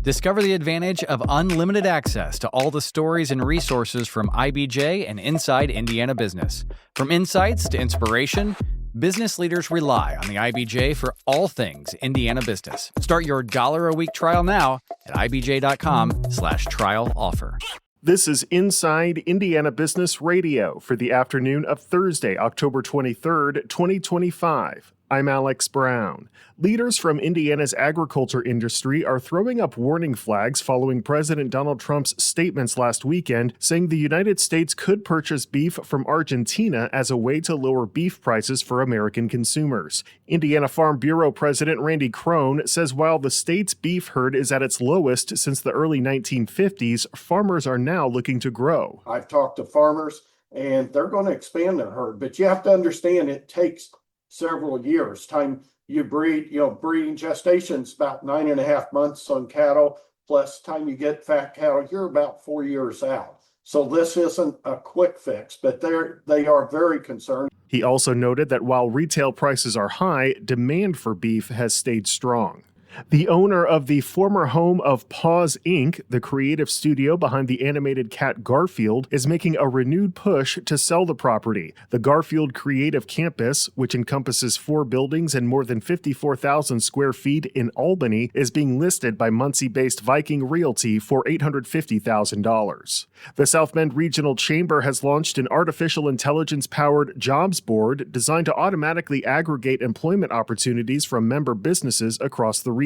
Discover the advantage of unlimited access to all the stories and resources from IBJ and Inside Indiana Business. From insights to inspiration, business leaders rely on the IBJ for all things Indiana business. Start your $1 a week trial now at ibj.com/trial offer. This is Inside Indiana Business Radio for the afternoon of Thursday, October 23rd, 2025. I'm Alex Brown. Leaders from Indiana's agriculture industry are throwing up warning flags following President Donald Trump's statements last weekend saying the United States could purchase beef from Argentina as a way to lower beef prices for American consumers. Indiana Farm Bureau President Randy Crone says while the state's beef herd is at its lowest since the early 1950s, farmers are now looking to grow. I've talked to farmers and they're going to expand their herd, but you have to understand it takes several years. Time you breed, breeding gestation's about 9.5 months on cattle, plus time you get fat cattle, you're about 4 years out. So this isn't a quick fix, but they are very concerned. He also noted that while retail prices are high, demand for beef has stayed strong. The owner of the former home of Paws Inc., the creative studio behind the animated cat Garfield, is making a renewed push to sell the property. The Garfield Creative Campus, which encompasses 4 buildings and more than 54,000 square feet in Albany, is being listed by Muncie-based Viking Realty for $850,000. The South Bend Regional Chamber has launched an artificial intelligence-powered jobs board designed to automatically aggregate employment opportunities from member businesses across the region.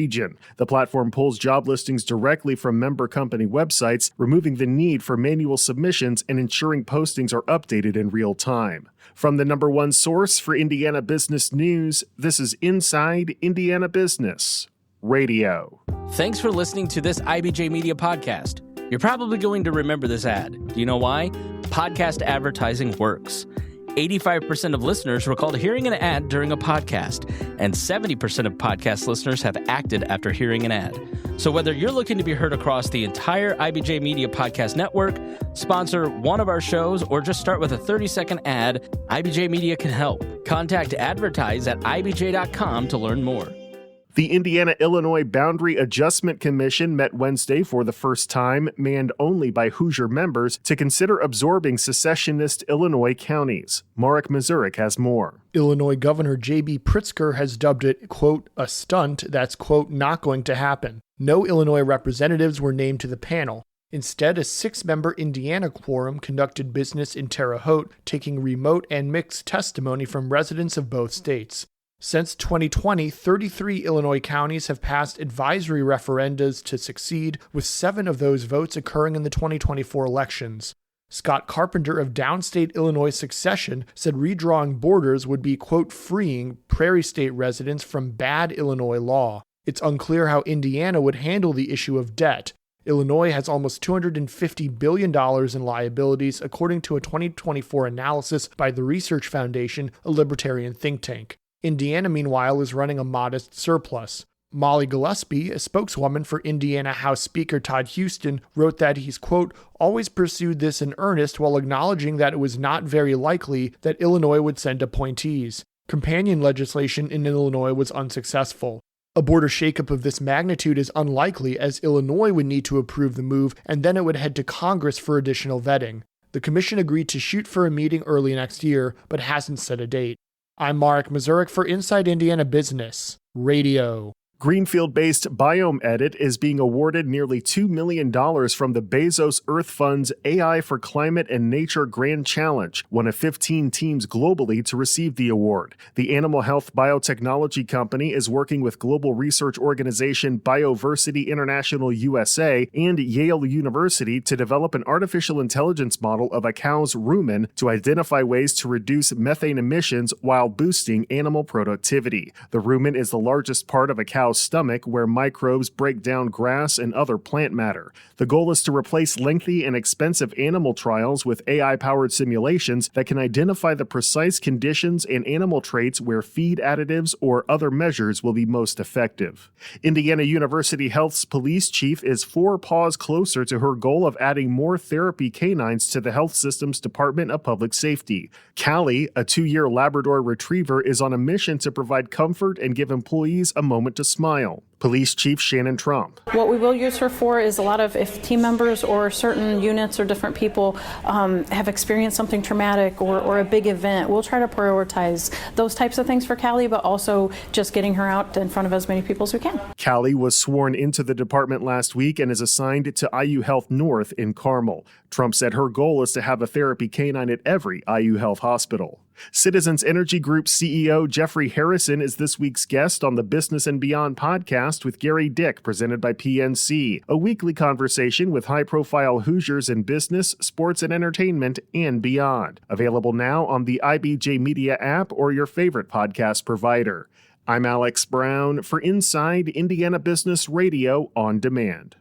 The platform pulls job listings directly from member company websites, removing the need for manual submissions and ensuring postings are updated in real time. From the number one source for Indiana business news, this is Inside Indiana Business Radio. Thanks for listening to this IBJ Media podcast. You're probably going to remember this ad. Do you know why? Podcast advertising works. 85% of listeners recalled hearing an ad during a podcast, and 70% of podcast listeners have acted after hearing an ad. So whether you're looking to be heard across the entire IBJ Media Podcast Network, sponsor one of our shows, or just start with a 30-second ad, IBJ Media can help. Contact advertise at ibj.com to learn more. The Indiana-Illinois Boundary Adjustment Commission met Wednesday for the first time, manned only by Hoosier members, to consider absorbing secessionist Illinois counties. Marek Mazurek has more. Illinois Governor J.B. Pritzker has dubbed it, quote, a stunt that's, quote, not going to happen. No Illinois representatives were named to the panel. Instead, a 6-member Indiana quorum conducted business in Terre Haute, taking remote and mixed testimony from residents of both states. Since 2020, 33 Illinois counties have passed advisory referendums to secede, with 7 of those votes occurring in the 2024 elections. Scott Carpenter of Downstate Illinois Succession said redrawing borders would be, quote, freeing Prairie State residents from bad Illinois law. It's unclear how Indiana would handle the issue of debt. Illinois has almost $250 billion in liabilities, according to a 2024 analysis by the Research Foundation, a libertarian think tank. Indiana, meanwhile, is running a modest surplus. Molly Gillespie, a spokeswoman for Indiana House Speaker Todd Houston, wrote that he's, quote, always pursued this in earnest while acknowledging that it was not very likely that Illinois would send appointees. Companion legislation in Illinois was unsuccessful. A border shakeup of this magnitude is unlikely, as Illinois would need to approve the move, and then it would head to Congress for additional vetting. The commission agreed to shoot for a meeting early next year, but hasn't set a date. I'm Marek Mazurek for Inside Indiana Business Radio. Greenfield-based Biome Edit is being awarded nearly $2 million from the Bezos Earth Fund's AI for Climate and Nature Grand Challenge, one of 15 teams globally to receive the award. The animal health biotechnology company is working with global research organization Bioversity International USA and Yale University to develop an artificial intelligence model of a cow's rumen to identify ways to reduce methane emissions while boosting animal productivity. The rumen is the largest part of a cow's stomach, where microbes break down grass and other plant matter. The goal is to replace lengthy and expensive animal trials with AI-powered simulations that can identify the precise conditions and animal traits where feed additives or other measures will be most effective. Indiana University Health's police chief is 4 paws closer to her goal of adding more therapy canines to the health system's Department of Public Safety. Callie, a 2-year Labrador retriever, is on a mission to provide comfort and give employees a moment to smile. Police Chief Shannon Trump. What we will use her for is a lot of if team members or certain units or different people have experienced something traumatic or a big event, we'll try to prioritize those types of things for Callie, but also just getting her out in front of as many people as we can. Callie was sworn into the department last week and is assigned to IU Health North in Carmel. Trump said her goal is to have a therapy canine at every IU Health hospital. Citizens Energy Group CEO Jeffrey Harrison is this week's guest on the Business and Beyond podcast with Gary Dick, presented by PNC, a weekly conversation with high-profile Hoosiers in business, sports, and entertainment, and beyond. Available now on the IBJ Media app or your favorite podcast provider. I'm Alex Brown for Inside Indiana Business Radio on Demand.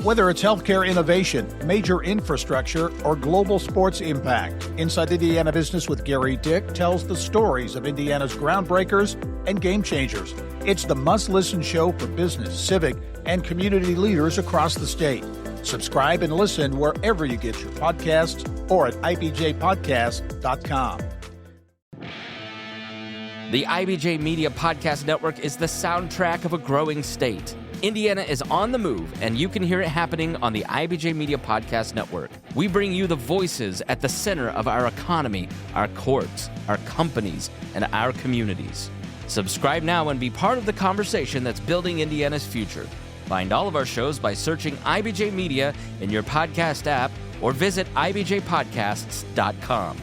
Whether it's healthcare innovation, major infrastructure, or global sports impact, Inside Indiana Business with Gary Dick tells the stories of Indiana's groundbreakers and game changers. It's the must-listen show for business, civic, and community leaders across the state. Subscribe and listen wherever you get your podcasts or at ibjpodcast.com. The IBJ Media Podcast Network is the soundtrack of a growing state. Indiana is on the move, and you can hear it happening on the IBJ Media Podcast Network. We bring you the voices at the center of our economy, our courts, our companies, and our communities. Subscribe now and be part of the conversation that's building Indiana's future. Find all of our shows by searching IBJ Media in your podcast app or visit ibjpodcasts.com.